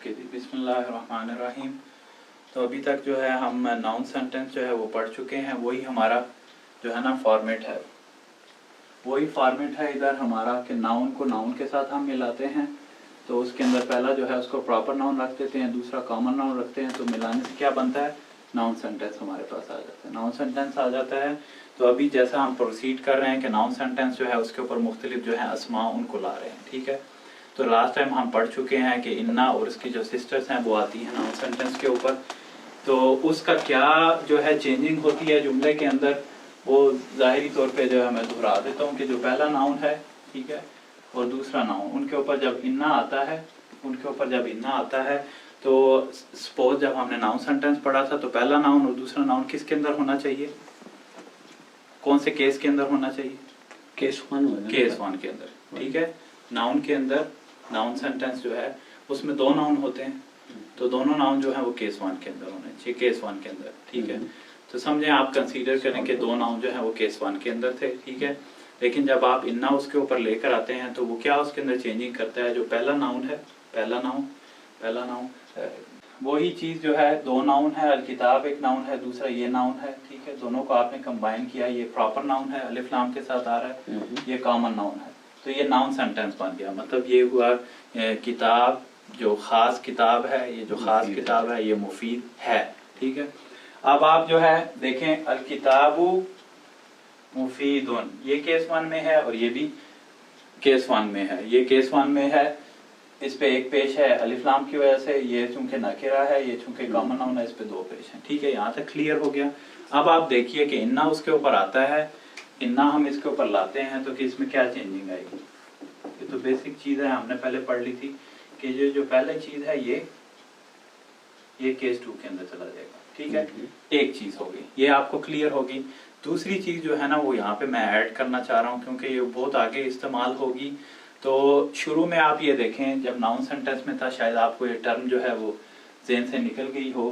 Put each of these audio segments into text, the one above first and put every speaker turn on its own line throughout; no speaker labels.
Okay जी, बिस्मिल्लाहिर्रहमानिर्रहीम। तो अभी तक जो है हम नाउन सेंटेंस जो है वो पढ़ चुके हैं। वही हमारा जो है ना फॉर्मेट है, वही फॉर्मेट है इधर हमारा कि नाउन को नाउन के साथ हम मिलाते हैं। तो उसके अंदर पहला जो है उसको प्रॉपर नाउन रख देते हैं, दूसरा कॉमन नाउन रखते हैं। तो मिलाने से क्या बनता है, नाउन सेंटेंस हमारे पास आ जाता है। नाउन सेंटेंस आ जाता है। तो अभी जैसा हम प्रोसीड कर रहे हैं कि नाउन सेंटेंस जो है उसके ऊपर मुख्तलिफ जो है अस्मा उनको ला रहे हैं, ठीक है। तो लास्ट टाइम हम पढ़ चुके हैं कि इन्ना और उसकी जो सिस्टर्स हैं वो आती हैं नाउन सेंटेंस के ऊपर। तो उसका क्या जो है चेंजिंग होती है जुमले के अंदर, वो ज़ाहिरी तौर पे जो है मैं दोहरा देता हूँ कि जो पहला नाउन है, ठीक है, और दूसरा नाउन, उनके ऊपर जब इन्ना आता है, उनके ऊपर जब इन्ना आता है तो सपोज जब हमने नाउन सेंटेंस पढ़ा था तो पहला नाउन और दूसरा नाउन किसके अंदर होना चाहिए, कौन से केस के अंदर होना चाहिए,
केस वन
के अंदर, ठीक है। नाउन के अंदर नाउन सेंटेंस जो है उसमें दो नाउन होते हैं, तो दोनों नाउन जो है वो केस वन के अंदर होने चाहिए, केस वन के अंदर, ठीक है। तो समझे, आप कंसीडर करें कि दो नाउन जो है वो केस वन के अंदर थे, ठीक है। लेकिन जब आप इन्ना उसके ऊपर लेकर आते हैं तो वो क्या उसके अंदर चेंजिंग करता है, जो पहला नाउन है, पहला नाउन वही चीज जो है, दो नाउन है, अल किताब एक नाउन है, दूसरा ये नाउन है, ठीक है। दोनों को आपने कंबाइन किया, ये प्रॉपर नाउन है, अलिफ लाम के साथ आ रहा है, ये कॉमन नाउन है, तो ये नाउन सेंटेंस बन गया। मतलब ये हुआ किताब, जो खास किताब है, ये जो खास किताब है ये मुफीद है, ठीक है। अब आप जो है देखें, अल किताबु मुफीदुन, ये केस वन में है और ये भी केस वन में है। ये केस वन में है, इस पे एक पेश है अलिफ लाम की वजह से, ये चूंकि नकिरा है, ये चूंकि कॉमन नाउन है, इस पे दो पेश है, ठीक है। यहाँ तक क्लियर हो गया। अब आप देखिए कि इन्ना उसके ऊपर आता है, इन्ना हम इसके ऊपर लाते हैं तो कि इसमें क्या चेंजिंग आएगी। ये तो बेसिक चीज है, हमने पहले पढ़ ली थी कि ये जो पहले चीज है ये केस टू के अंदर चला जाएगा, ठीक है। एक चीज होगी, ये आपको क्लियर होगी। दूसरी चीज जो है ना वो यहाँ पे मैं ऐड करना चाह रहा हूँ, क्योंकि ये बहुत आगे इस्तेमाल होगी। तो शुरू में आप ये देखें, जब नाउन सेंटेंस में था, शायद आपको ये टर्म जो है वो ज़हन से निकल गई हो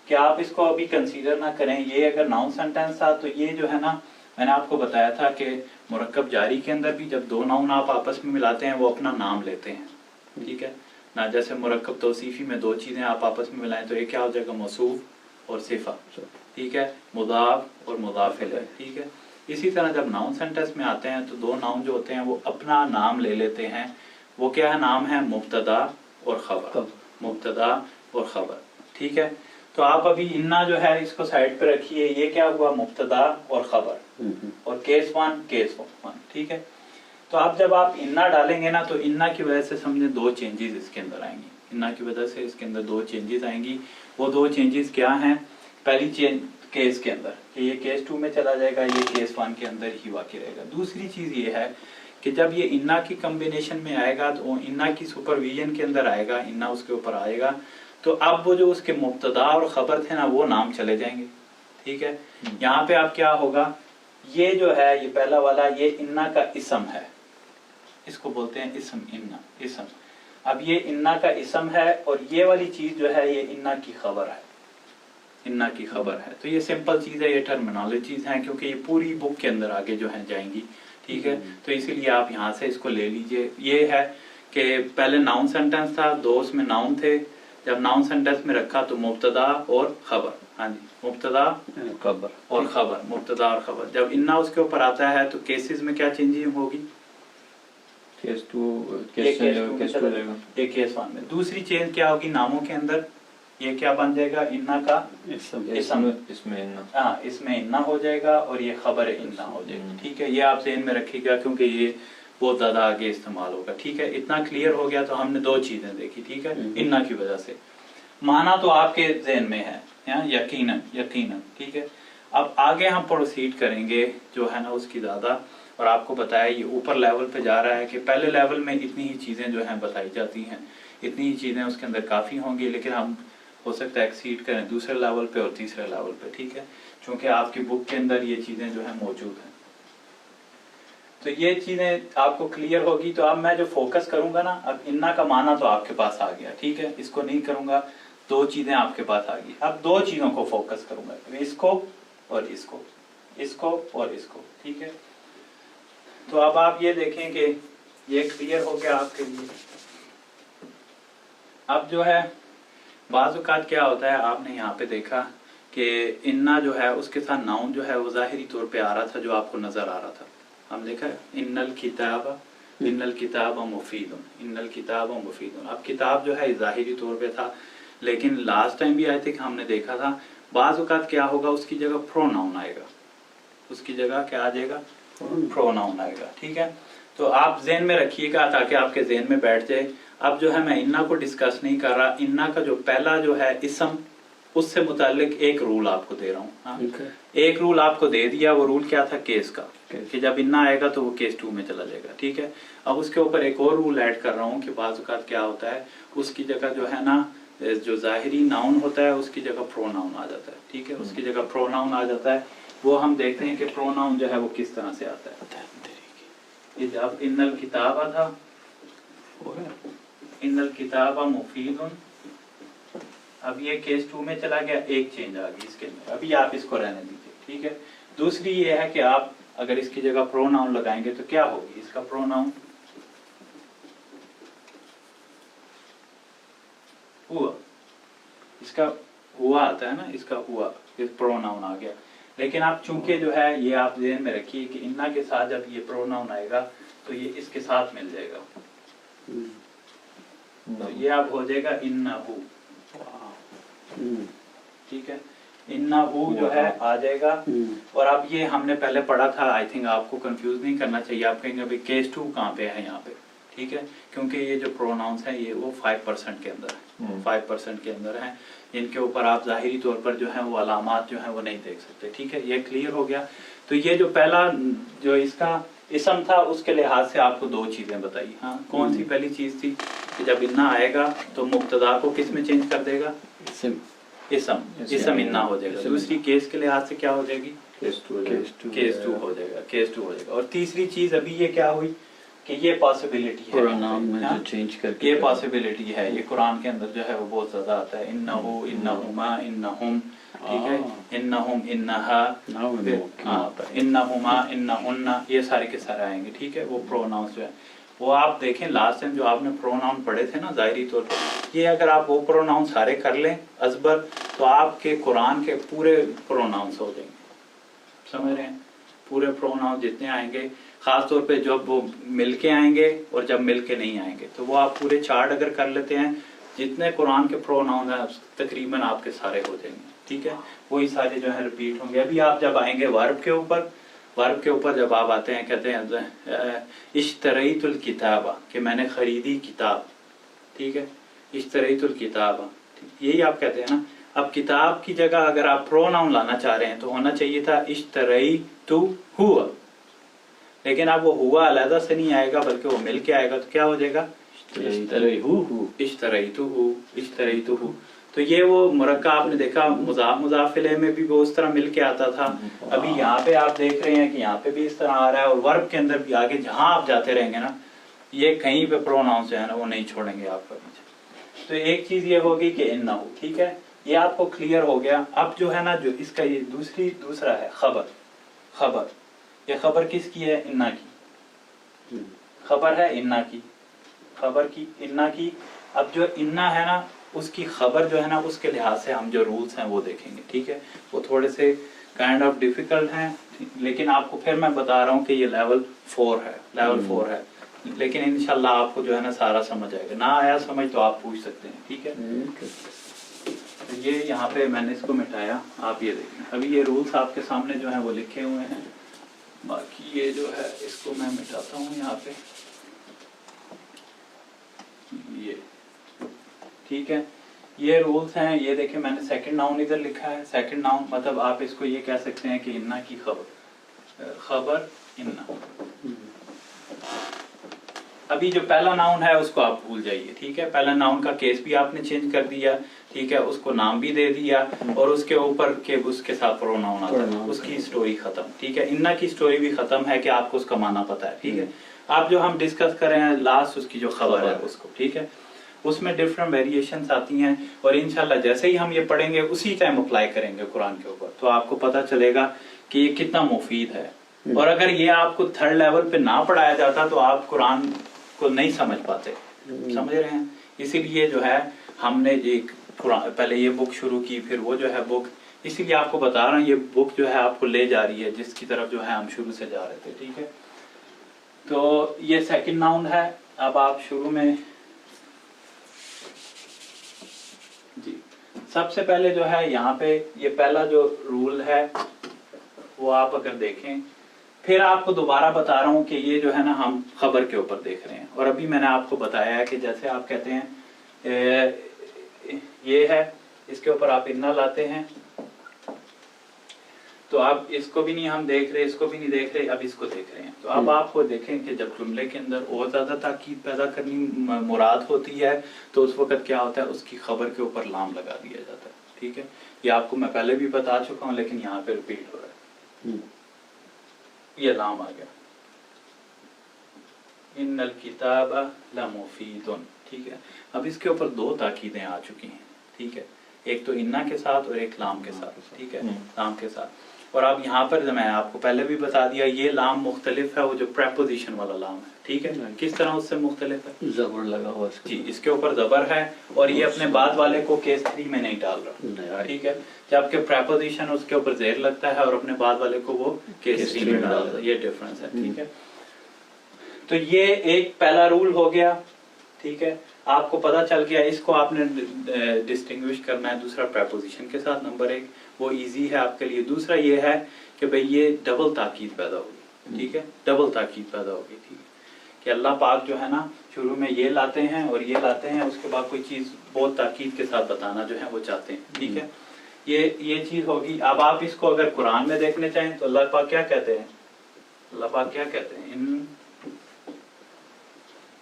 कि आप इसको अभी कंसीडर ना करें। ये अगर नाउन सेंटेंस था तो ये जो है ना, मैंने आपको बताया था कि मुरक्कब जारी के अंदर भी जब दो नाउन आप आपस में मिलाते हैं वो अपना नाम लेते हैं, ठीक है ना। जैसे मुरक्कब तौसीफी में दो चीजें आप आपस में मिलाएं तो एक क्या हो जाएगा, मौसूफ और सिफा, ठीक है, मुदाफ और मुदाफ इलैह, ठीक है। इसी तरह जब नाउन सेंटेंस में आते हैं तो दो नाउन जो होते हैं वो अपना नाम ले लेते हैं। वो क्या है, नाम है मुब्तदा और खबर, मुब्तदा और खबर, ठीक है। तो आप अभी इन्ना जो है इसको साइड पे रखिए, ये क्या हुआ, मुब्तदा और खबर, और केस वन, ठीक है। तो आप जब आप इन्ना डालेंगे ना तो इन्ना की वजह से समझे दो चेंजेस इसके अंदर आएंगी, इन्ना की वजह से इसके अंदर दो चेंजेस आएंगी। वो दो चेंजेस क्या हैं, पहली चेंज केस के अंदर कि ये केस टू में चला जाएगा, ये केस वन के अंदर ही वाक़ई रहेगा। दूसरी चीज ये है कि जब ये इन्ना की कम्बिनेशन में आएगा तो इन्ना की सुपरविजन के अंदर आएगा, इन्ना उसके ऊपर आएगा, तो अब वो जो उसके मुब्तदा और खबर थे ना वो नाम चले जाएंगे, ठीक है। यहाँ पे अब क्या होगा, ये जो है ये पहला वाला ये इन्ना का इसम है, इसको बोलते हैं इसम, इन्ना इसम। अब ये इन्ना का इसम है और ये वाली चीज जो है ये इन्ना की खबर है, इन्ना की खबर है। तो ये सिंपल चीज है, ये टर्मिनोलॉजीज हैं, क्योंकि ये पूरी बुक के अंदर आगे जो है जाएंगी, ठीक है। तो इसीलिए आप यहाँ से इसको ले लीजिए। ये है कि पहले नाउन सेंटेंस था, दो उसमें नाउन थे, जब नाउन सेंटेंस में रखा तो मुब्तदा और खबर, हाँ जी, मुब्तदा खबर और खबर, मुब्तदा और खबर। जब इन्ना उसके ऊपर आता है तो केसेस में क्या चेंजिंग होगी,
केस टू
एक केस वन में। दूसरी चेंज क्या होगी, नामों के अंदर ये क्या बन जाएगा, इन्ना का इसम,
इसमें इन्ना,
हाँ इसमें इन्ना हो जाएगा और ये खबर इन्ना हो जाएगी, ठीक है। ये आप ज़हन में रखिएगा क्योंकि ये बहुत ज्यादा आगे इस्तेमाल होगा, ठीक है। इतना क्लियर हो गया। तो हमने दो चीजें देखी, ठीक है, इन्ना की वजह से। माना तो आपके ज़हन में है, यकीनन, ठीक है। अब आगे हम प्रोसीड करेंगे जो है ना उसकी ज्यादा, और आपको बताया ये ऊपर लेवल पे जा रहा है कि पहले लेवल में इतनी ही चीजें जो हैं बताई जाती हैं, इतनी ही चीजें उसके अंदर काफी होंगी, लेकिन हम हो सकता है एक्सीड करें दूसरे लेवल पे और तीसरे लेवल पे, ठीक है, क्योंकि आपकी बुक के अंदर ये चीजें जो है मौजूद हैं। तो ये चीजें आपको क्लियर होगी। तो अब मैं जो फोकस करूंगा ना, अब इन्ना का माना तो आपके पास आ गया, ठीक है, इसको नहीं करूंगा, दो चीजें आपके पास आ गई। अब दो चीजों को फोकस करूंगा, इसको और इसको, इसको और इसको, ठीक है। तो अब आप ये देखें कि ये क्लियर हो गया आपके लिए। अब जो है बाज़ औक़ात क्या होता है, आपने यहाँ पे देखा कि इन्ना जो है उसके साथ नाउन जो है वो ज़ाहिरी तौर पे आ रहा था, जो आपको नजर आ रहा था। हम देखा इन्नल किताब मुफीदुन, इन्नल किताब मुफीदुन। अब किताब जो है ज़ाहिरी तौर पे था, लेकिन लास्ट टाइम भी आई थिंक हमने देखा था बाज़ औक़ात क्या होगा, उसकी जगह प्रोनाउन आएगा, उसकी जगह क्या आ जाएगा, प्रोनाउन आएगा। ठीक है, तो आप ज़हन में रखिएगा ताकि आपके ज़हन में बैठ जाए। अब जो है मैं इन्ना को डिस्कस नहीं कर रहा, इन्ना का जो पहला जो है इसम, उससे मुतालिक एक रूल आपको दे रहा हूँ। हाँ? एक रूल आपको दे दिया, वो रूल क्या था, केस का, कि जब इन्ना आएगा तो वो केस 2 में चला जाएगा। ठीक है, अब उसके ऊपर एक और रूल ऐड कर रहा हूँ कि बाज़ औक़ात क्या होता है, उसकी जगह जो है ना, जो ज़ाहिरी नाउन होता है उसकी जगह प्रोनाउन आ जाता है। ठीक है, उसकी जगह प्रोनाउन आ जाता है। वो हम देखते हैं कि प्रोनाउन जो है वो किस तरह से आता है। ये जब इन्नल किताबा था, इन्नल किताबा मुफीदुन, अब ये केस 2 में चला गया, एक चेंज आ गई इसके अंदर। अभी आप इसको रहने दीजिए। ठीक है, दूसरी ये है कि आप अगर इसकी जगह प्रोनाउन लगाएंगे तो क्या होगी, इसका प्रोनाउन हुआ, इसका हुआ आता है ना, इसका हुआ, इस प्रोनाउन आ गया। लेकिन आप चूंकि जो है ये आप ध्यान में रखिए कि इन्ना के साथ जब ये प्रोनाउन आएगा तो ये इसके साथ मिल जाएगा, तो ये अब हो जाएगा इन्नहु। ठीक है, इन्नहु जो है आ जाएगा। और अब ये हमने पहले पढ़ा था, आई थिंक आपको कंफ्यूज नहीं करना चाहिए। आप कहेंगे भाई केस 2 कहाँ पे है यहाँ पे। ठीक है, क्योंकि ये जो प्रोनाउंस है ये वो 5% के अंदर है, 5% के अंदर है। इनके ऊपर आप ज़ाहिरी तौर पर जो है वो अलामात जो है वो नहीं देख सकते। ठीक है, ये क्लियर हो गया। तो ये जो पहला जो इसका इसम था उसके लिहाज से आपको 2 चीजें बताई। हाँ, कौन सी पहली चीज थी कि जब इन्ना आएगा तो मुब्तदा को किस में चेंज कर देगा, इसम इन्ना हो जाएगा। दूसरी केस के लिहाज से क्या हो जाएगी, केस 2 हो जाएगा, केस 2 हो जाएगा। और तीसरी चीज अभी ये क्या हुई कि ये पॉसिबिलिटी है,
नाम में जो चेंज करके
ये पॉसिबिलिटी है, ये कुरान के अंदर जो है वो बहुत ज्यादा आता है। इन्नहु, इन्नहुमा, इन्नहुम। ठीक है, इन्नहुम, इन्नहा, इन्नहुमा, इन्नहुन्ना, ये सारे के सारे आएंगे। ठीक है, वो प्रोनाउंस जो है वो आप देखें लास्ट टाइम जो आपने प्रोनाउन पढ़े थे ना ज़ाहिरी तौर पर, ये अगर आप वो प्रोनाउन सारे कर लें अजबर तो आपके कुरान के पूरे प्रोनाउंस हो जाएंगे। समझ रहे हैं, पूरे प्रोनाउन जितने आएंगे, खास तौर पे जब वो मिलके आएंगे और जब मिलके नहीं आएंगे, तो वो आप पूरे चार्ट अगर कर लेते हैं, जितने कुरान के प्रोनाउन हैं तकरीबन आपके सारे हो जाएंगे। ठीक है, वही सारे जो है रिपीट होंगे। अभी आप जब आएंगे वर्ब के ऊपर, वर्ब के ऊपर जब आप आते हैं, कहते हैं इश्तरईतुल किताबा, कि मैंने खरीदी किताब। ठीक है, इश्तरईतुल किताबा, यही आप कहते हैं ना। अब किताब की जगह अगर आप प्रोनाउन लाना चाह रहे हैं तो होना चाहिए था इश्तरईतु हुआ, लेकिन अब वो हुआ अलहदा से नहीं आएगा बल्कि वो मिल के आएगा, तो क्या हो जाएगा, इश्तरईतुहु। तो ये वो मुरक्का आपने देखा मुजाफ मुजाफिले में भी वो उस तरह मिल के आता था। अभी यहाँ पे आप देख रहे हैं कि यहाँ पे भी इस तरह आ रहा है, और वर्ब के अंदर भी आगे जहां आप जाते रहेंगे ना, ये कहीं पे प्रोनाउन जो है ना वो नहीं छोड़ेंगे आपका पीछे। तो एक चीज ये होगी कि इन्नहु। ठीक है, ये आपको क्लियर हो गया। अब जो है ना, जो इसका ये दूसरा है खबर। खबर, ये खबर किसकी है, इन्ना की खबर है, इन्ना की खबर की, इन्ना की। अब जो इन्ना है ना उसकी खबर जो है ना, उसके लिहाज से हम जो रूल्स हैं वो देखेंगे। ठीक है, वो थोड़े से काइंड ऑफ डिफिकल्ट हैं, लेकिन आपको फिर मैं बता रहा हूँ कि ये लेवल 4 है, लेवल 4 है। लेकिन इंशाल्लाह आपको जो है ना सारा समझ आएगा। ना आया समझ तो आप पूछ सकते हैं। ठीक है, तो ये यहाँ पे मैंने इसको मिटाया, आप ये देखें। अभी ये रूल्स आपके सामने जो है वो लिखे हुए हैं, बाकी ये जो है इसको मैं मिटाता हूँ यहाँ पे, ये ठीक है। ये रूल्स हैं, ये देखें मैंने सेकंड नाउन इधर लिखा है। सेकंड नाउन मतलब आप इसको ये कह सकते हैं कि इन्ना की खबर, खबर इन्ना। अभी जो पहला नाउन है उसको आप भूल जाइए। ठीक है, पहला नाउन का केस भी आपने चेंज कर दिया। ठीक है, उसको नाम भी दे दिया और उसके ऊपर के उसके साथ प्रोनाउन आता है, उसकी स्टोरी खत्म। ठीक है, इन्ना की स्टोरी भी खत्म है कि आपको उसका माना पता है। ठीक है, आप जो हम डिस्कस कर रहे हैं लास्ट उसकी जो खबर है उसको, ठीक है, उसमें डिफरेंट वेरिएशंस आती हैं और इंशाल्लाह जैसे ही हम ये पढ़ेंगे उसी टाइम अप्लाई करेंगे कुरान के ऊपर, तो आपको पता चलेगा कि ये कितना मुफीद है। और अगर ये आपको थर्ड लेवल पे ना पढ़ाया जाता तो आप कुरान को नहीं समझ पाते। समझ रहे हैं, इसीलिए जो है हमने एक पहले ये बुक शुरू की, फिर वो जो है बुक, इसीलिए आपको बता रहा हूँ ये बुक जो है आपको ले जा रही है जिसकी तरफ जो है हम शुरू से जा रहे थे, ठीक है। तो ये सेकंड नाउन है। अब आप शुरू में जी सबसे पहले जो है यहाँ पे ये पहला जो रूल है वो आप अगर देखें, फिर आपको दोबारा बता रहा हूँ कि ये जो है ना हम खबर के ऊपर देख रहे हैं। और अभी मैंने आपको बताया है कि जैसे आप कहते हैं ये है, इसके ऊपर आप इन्ना लाते हैं, तो अब इसको भी नहीं हम देख रहे, इसको भी नहीं देख रहे, अब इसको देख रहे हैं। तो अब आपको देखें कि जब जुमले के अंदर और ज्यादा ताकीद पैदा करनी मुराद होती है तो उस वक्त क्या होता है, उसकी खबर के ऊपर लाम लगा दिया जाता है, ठीक है। ये आपको मैं पहले भी बता चुका हूँ लेकिन यहाँ पे रिपीट हो रहा है। ये लाम आ गया, इन्नल किताब लमुफीदुन, ठीक है। अब इसके ऊपर दो ताकीदें आ चुकी हैं, ठीक है, एक तो इन्ना के साथ और एक लाम के साथ, ठीक है, लाम के साथ। और अब यहाँ पर मैं आपको पहले भी बता दिया ये लाम मुख्तलिफ है, वो जो प्रेपोजिशन वाला लाम है, ठीक है। किस तरह उससे मुख्तलिफ है,
जबर लगा हुआ
जी, इसके ऊपर जबर है और ये अपने बाद वाले को केस 3 में नहीं डाल रहा, ठीक है। जबकि प्रेपोजिशन उसके ऊपर जेर लगता है और अपने बाद वाले को वो केस 3 में डाल रहा है, ये डिफरेंस है, ठीक है। तो ये एक पहला रूल हो गया, ठीक है, आपको पता चल गया। इसको आपने डिस्टिंग्विश करना है दूसरा प्रेपोजिशन के साथ, नंबर 1 वो इजी है आपके लिए। दूसरा ये है कि भाई ये डबल ताकीद पैदा होगी, ठीक है, डबल ताकीद पैदा होगी, ठीक है, कि अल्लाह पाक जो है ना शुरू में ये लाते हैं और ये लाते हैं, उसके बाद कोई चीज बहुत ताकीद के साथ बताना जो है वो चाहते हैं, ठीक है, ये चीज होगी। अब आप इसको अगर कुरान में देखने चाहें तो अल्लाह पाक क्या कहते हैं, अल्लाह पाक क्या कहते हैं,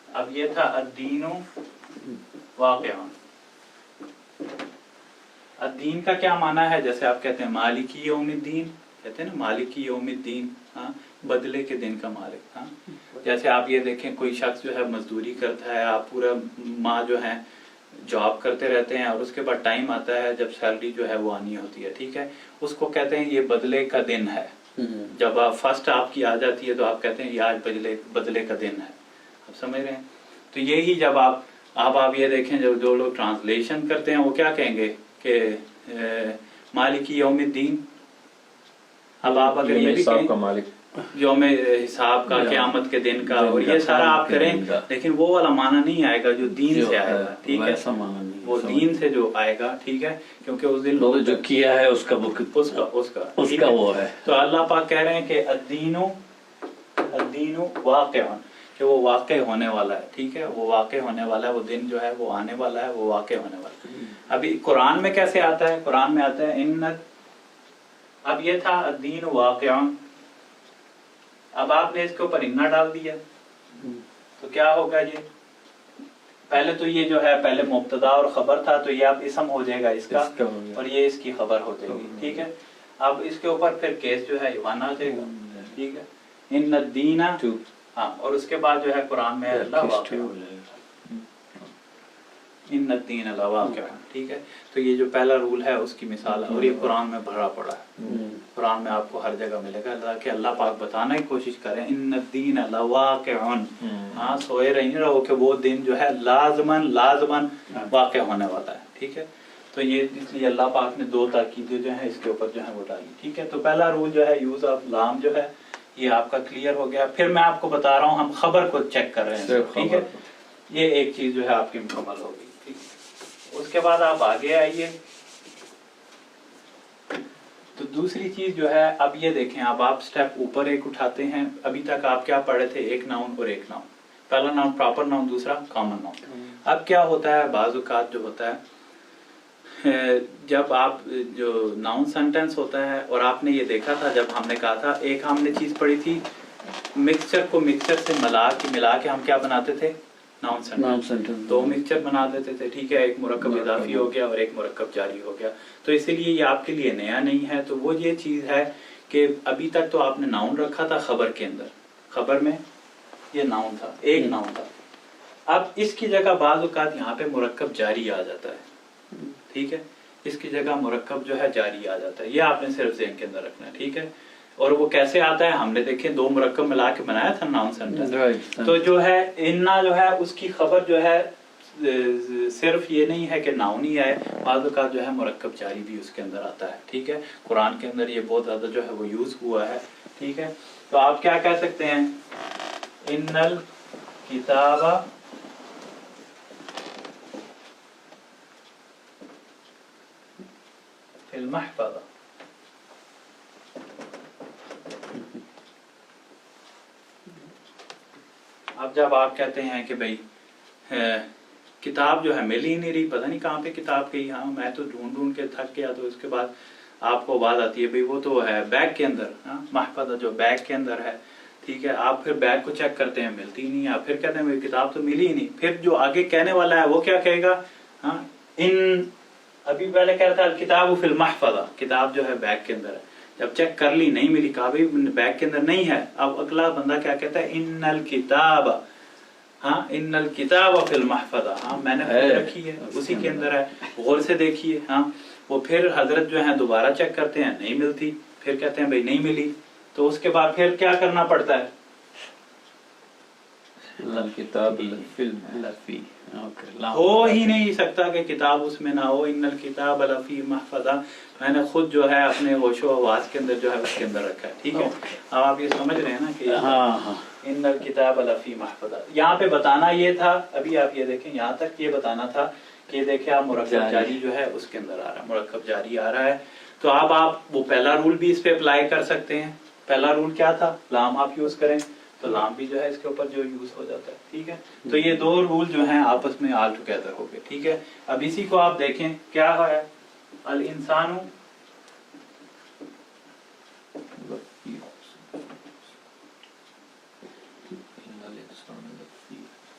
अब ये था अद्दीनु वाक़िअन। अद्दीन का क्या माना है, जैसे आप कहते हैं मालिकी यौमिद्दीन, कहते हैं ना मालिकी यौमिद्दीन, हाँ, बदले के दिन का मालिक, हाँ। जैसे आप ये देखें कोई शख्स जो है मजदूरी करता है, आप पूरा माह जो है जॉब करते रहते हैं और उसके बाद टाइम आता है जब सैलरी जो है वो आनी होती है, ठीक है, उसको कहते हैं ये बदले का दिन है। जब आप फर्स्ट आपकी आ जाती है तो आप कहते हैं ये आज बदले का दिन है, आप समझ रहे हैं। तो यही जब आप ये देखें जब जो लोग ट्रांसलेशन करते हैं वो क्या कहेंगे कि मालिकी यौमिद्दीन। अब आप अगर ये भी कहें यौम हिसाब का, क़यामत के दिन का, और ये सारा आप करें, लेकिन वो वाला माना नहीं आएगा जो दीन से आएगा, ठीक है, वो दीन से जो आएगा, ठीक है, क्योंकि उस दिन
लोग जो किया है उसका उसका वो है।
तो अल्लाह पाक कह रहे हैं कि अद्दीनु वाक़िअन, कि वो वाक़ होने वाला है, ठीक है, वो वाक़ होने वाला है, वो दिन जो है वो आने वाला है, वो वाक़ होने वाला है। अभी कुरान में कैसे आता है, कुरान में आता है इन्न, अब ये था अद्दीन वाक़िअन, अब आपने इसके ऊपर इन्ना डाल दिया तो क्या होगा, ये पहले तो ये जो है पहले मुब्तदा और खबर था, तो ये अब इसम हो जाएगा इसका और ये इसकी खबर हो जाएगी, ठीक है। अब इसके ऊपर फिर केस जो है ईमान आ जाएगा, ठीक है, इन्न दीना, हाँ, और उसके बाद जो है कुरान में अल्लाह इन्न दीन वाक़िअन, ठीक है। तो ये जो पहला रूल है उसकी मिसाल है और ये कुरान में भरा पड़ा है, कुरान में आपको हर जगह मिलेगा कि अल्लाह पाक बताना की कोशिश करें इन्न दीन वाक़िअन, हाँ, सोए नहीं रहो कि वो दिन जो है लाज़मन वाक़ होने वाला है, ठीक है। तो ये इसलिए अल्लाह पाक ने दो ताकीदें जो है इसके ऊपर जो है वो डाली, ठीक है। तो पहला रूल जो है यूज ऑफ लाम जो है ये आपका क्लियर हो गया। फिर मैं आपको बता रहा हूँ हम खबर को चेक कर रहे हैं, ठीक है, ये एक चीज जो है आपकी मुकम्मल होगी, ठीक। उसके बाद आप आगे आइए, तो दूसरी चीज जो है, अब ये देखें, अब आप स्टेप ऊपर एक उठाते हैं। अभी तक आप क्या पढ़े थे, एक नाउन और एक नाउन, पहला नाउन प्रॉपर नाउन, दूसरा कॉमन नाउन। अब क्या होता है, बाज़ औक़ात जो होता है जब आप जो नाउन सेंटेंस होता है, और आपने ये देखा था जब हमने कहा था, एक हमने चीज पढ़ी थी, मिक्सचर को मिक्सचर से मिला के हम क्या बनाते थे, नाउन सेंटेंस, दो मिक्सचर बना देते थे, ठीक है, एक मुरक्कब इजाफी हो गया और एक मुरक्कब जारी हो गया। तो इसीलिए ये आपके लिए नया नहीं है। तो वो ये चीज है कि अभी तक तो आपने नाउन रखा था खबर के अंदर, खबर में ये नाउन था, एक नाउन था। अब इसकी जगह बाज़ औक़ात यहाँ पे मुरक्कब जारी आ जाता है, ठीक है, इसकी जगह मुरक्कब जो है जारी आ जाता है, ये आपने सिर्फ ज़हन के अंदर रखना है, ठीक है। और वो कैसे आता है, हमने देखे दो मुरक्कब मिला के बनाया था नाउन सेंटेंस। तो जो है इन्ना जो है उसकी खबर जो है सिर्फ ये नहीं है कि नाउन ही है, बाद औक़ात जो है मुरक्कब जारी भी उसके अंदर आता है, ठीक है। कुरान के अंदर ये बहुत ज़्यादा जो है वो यूज़ हुआ है, ठीक है। तो आप क्या कह सकते हैं, इन्नल किताबा फिल महफ़ज़ा। अब जब आप कहते हैं कि भाई किताब जो है मिल ही नहीं रही, पता नहीं कहाँ पे किताब गई, हाँ मैं तो ढूंढ ढूंढ के थक गया, तो इसके बाद आपको बात आती है भाई वो तो है बैग के अंदर, हाँ महफ़ज़ा जो बैग के अंदर है, ठीक है। आप फिर बैग को चेक करते हैं, मिलती ही नहीं है, आप फिर कहते हैं भाई किताब तो मिली ही नहीं। फिर जो आगे कहने वाला है वो क्या कहेगा, हाँ इन अभी पहले कह रहा था किताब फिल महफ़ज़ा, किताब जो है बैग के अंदर है, जब चेक कर ली नहीं मिली, कहा भाई बैग के अंदर नहीं है। अब अगला बंदा क्या कहता है, इन्नल किताब, हाँ इन्नल किताब फिल महफ़ज़ा, हाँ मैंने खुद रखी है उसी के अंदर है, गौर से देखिए। हाँ वो फिर हजरत जो है दोबारा चेक करते हैं, नहीं मिलती, फिर कहते हैं भाई नहीं मिली, तो उसके बाद फिर क्या करना पड़ता है,
किताब लफी
हो ही नहीं सकता कि किताब उसमें ना हो, इन्नल किताब लफी महफ़ज़ा, मैंने खुद जो है अपने होशो आवाज के अंदर जो है उसके अंदर रखा है, ठीक है। अब आप ये समझ रहे हैं ना कि
हाँ
इन्नल किताब लफी महफ़ज़ा, यहाँ पे बताना ये था, अभी आप ये देखें यहाँ तक ये बताना था कि देखिए आप मुरक्कब जारी जो है उसके अंदर आ रहा है, मुरक्कब जारी आ रहा है, तो अब आप वो पहला रूल भी इस पे अप्लाई कर सकते हैं। पहला रूल क्या था, लाम आप यूज करें तो लाम भी जो है इसके ऊपर जो यूज हो जाता है, ठीक है। तो ये दो रूल जो हैं आपस में ऑल टुगेदर हो गए, ठीक है। अब इसी को आप देखें क्या है, अल इंसानु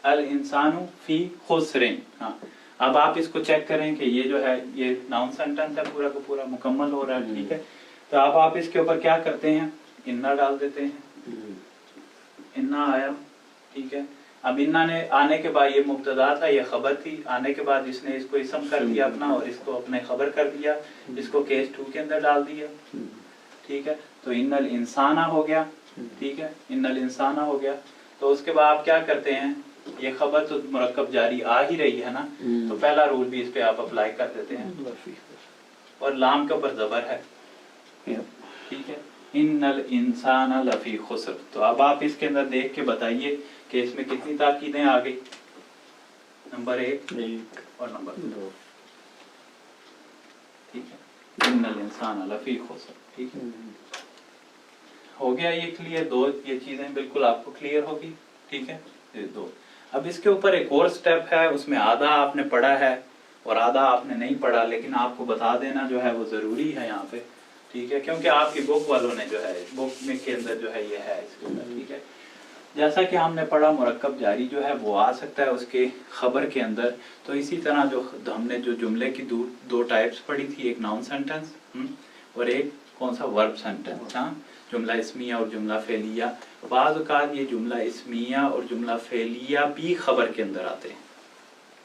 अल इंसानु फी खुसरिन, हाँ अब आप इसको चेक करें कि ये जो है ये नाउन सेंटेंस है, पूरा का पूरा मुकम्मल हो रहा है, ठीक है। तो अब आप इसके ऊपर क्या करते हैं, इन्ना डाल देते हैं, इन्ना आया, ठीक है। अब इन्ना ने आने के बाद ये मुब्तदा था, ये खबर थी, आने के बाद इसने इसको इसम कर दिया अपना और इसको अपने खबर कर दिया, इसको केस 2 के अंदर डाल दिया, ठीक है। तो इन्नल इंसाना हो गया, ठीक है, इन्नल इंसाना हो गया। तो उसके बाद आप क्या करते हैं, ये खबर तो मुरक्कब जारी आ ही रही है ना, तो पहला रूल भी इस पे आप अप्लाई कर देते हैं, और लाम के ऊपर जबर है, ठीक है, इन्नल इंसाना लफी खुस्र। तो अब आप इसके अंदर देख के बताइए कि इसमें कितनी ताकीदें आ गई, नंबर 1 और नंबर 2, ठीक है, इन्नल इंसाना लफी खुस्र, ठीक है। हो गया ये क्लियर, दो ये चीजें बिल्कुल आपको क्लियर होगी, ठीक है, ये दो। अब इसके ऊपर एक और स्टेप है, उसमें आधा आपने पढ़ा है और आधा आपने नहीं पढ़ा, लेकिन आपको बता देना जो है वो जरूरी है यहाँ पे, ठीक है, क्योंकि आपकी बुक वालों ने जो है बुक में के अंदर जो है ये है इसके अंदर, ठीक है। जैसा कि हमने पढ़ा मुरक्कब जारी जो है वो आ सकता है उसके खबर के अंदर, तो इसी तरह जो हमने जो जुमले की दो टाइप्स पढ़ी थी, एक नाउन सेंटेंस और एक कौन सा वर्ब सेंटेंस, हाँ जुमला इस्मिया और जुमला फेलिया। बाज़ औक़ात ये जुमला इस्मिया और जुमला फेलिया भी खबर के अंदर आते हैं,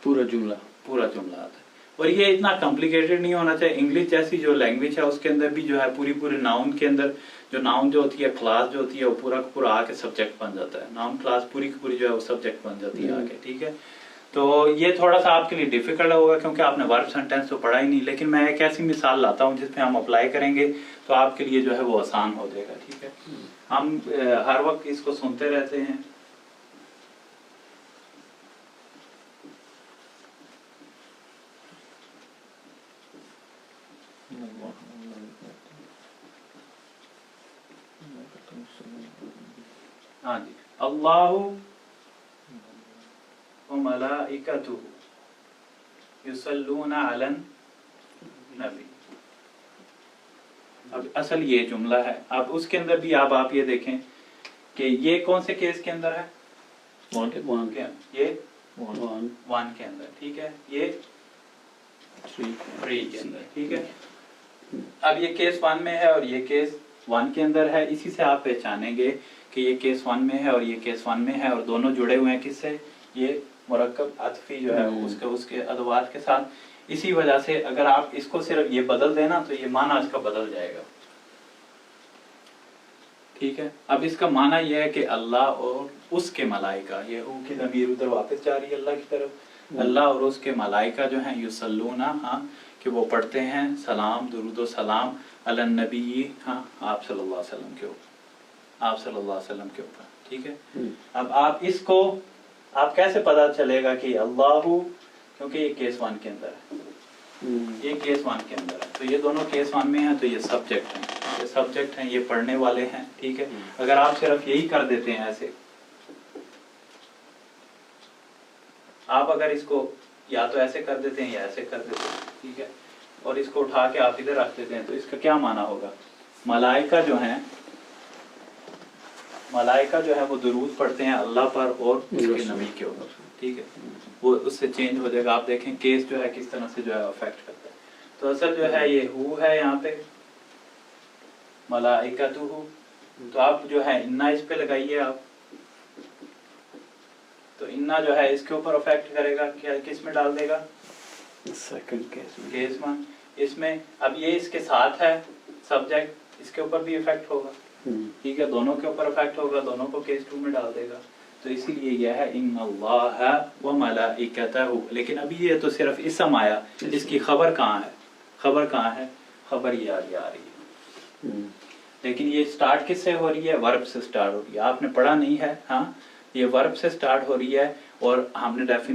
पूरा जुमला
आता है, और ये इतना कॉम्प्लिकेटेड नहीं होना चाहिए। इंग्लिश जैसी जो लैंग्वेज है उसके अंदर भी जो है पूरी नाउन के अंदर जो नाउन जो होती है, क्लास जो होती है, वो पूरा का पूरा आके सब्जेक्ट बन जाता है, नाउन क्लास पूरी की पूरी जो है वो सब्जेक्ट बन जाती है आके, ठीक है। तो ये थोड़ा सा आपके लिए डिफिकल्ट होगा क्योंकि आपने वर्ब सेंटेंस तो पढ़ा ही नहीं, लेकिन मैं एक ऐसी मिसाल लाता हूँ जिसमें हम अप्लाई करेंगे तो आपके लिए जो है वो आसान हो जाएगा, ठीक है। हम हर वक्त इसको सुनते रहते हैं, हाँ जी, अल्लाहु व मलाइकतुहु युसल्लूना अलन नबी। अब असल ये जुमला है, अब उसके अंदर भी आप ये देखें कि ये कौन से केस के अंदर है,
वन
ये वन के अंदर, ठीक है, ये 3 के अंदर, ठीक है। अब ये केस 1 में है और ये केस 1 के अंदर है, इसी से आप पहचानेंगे कि ये केस 1 में है और ये केस 1 में है, और दोनों जुड़े हुए हैं किससे, ये मुरक्कब अतफी जो है उसके अदवात के साथ। इसी वजह से अगर आप इसको सिर्फ ये बदल देना तो ये माना इसका बदल जाएगा, ٹھیک ہے. اب اس کا معنی یہ ہے کہ اللہ اور اس کے ملائکہ، یہ ہو کی ضمیر ادھر واپس جا رہی ہے اللہ کی طرف. اللہ اور اس کے ملائکہ جو ہیں یصلون، ہاں کہ وہ پڑھتے ہیں سلام، درود و سلام علی النبی، ہاں آپ صلی اللہ علیہ وسلم کے اوپر، آپ صلی اللہ علیہ وسلم کے اوپر. ٹھیک ہے. اب آپ اس کو آپ کیسے پتا چلے گا کہ اللہ، کیونکہ یہ کیس 1 کے اندر ہے، یہ کیس 1 کے اندر ہے، تو یہ دونوں کیس 1 میں ہیں، تو یہ سبجیکٹ ہیں، یہ سبجیکٹ ہیں، یہ پڑھنے والے ہیں. ٹھیک ہے. اگر آپ صرف یہی کر دیتے ہیں ایسے، آپ اگر اس کو یا تو ایسے کر دیتے ہیں یا ایسے کر دیتے ہیں، ٹھیک ہے، اور اس کو اٹھا کے آپ ادھر رکھ دیتے ہیں، تو اس کا کیا معنی ہوگا؟ ملائکہ جو ہیں، ملائکہ جو ہے وہ درود پڑھتے ہیں اللہ پر اور اس کے نبی کے اوپر. ٹھیک ہے. وہ اس سے چینج ہو جائے گا. آپ دیکھیں کیس جو ہے کس طرح سے جو ہے افیکٹ کرتا ہے. تو اصل جو ہے یہ ہو ہے یہاں پہ ملائکتہ، تو آپ جو ہے انا اس پہ لگائیے آپ، تو انا جو ہے اس کے اوپر افیکٹ کرے گا. کیا کس میں ڈال دے گا؟
سیکنڈ کیس میں.
کیس 1. اس میں اب یہ اس کے ساتھ ہے سبجیکٹ، اس کے اوپر بھی افیکٹ ہوگا. ٹھیک ہے. دونوں کے اوپر افیکٹ ہوگا، دونوں کو کیس 2 میں ڈال دے گا. تو اسی لیے یہ ہے ان اللہ و ملائکتہ. لیکن ابھی یہ تو صرف اسم آیا، اس کی خبر کہاں ہے؟ خبر کہاں ہے؟ خبر یہ آ رہی ہے. لیکن یہ سٹارٹ کس سے ہو رہی ہے؟ ورب سے سٹارٹ ہو رہی ہے. آپ نے پڑھا نہیں ہے، ہاں یہ ورب سے سٹارٹ ہو رہی ہے، اور ہم نے ڈیفینیشن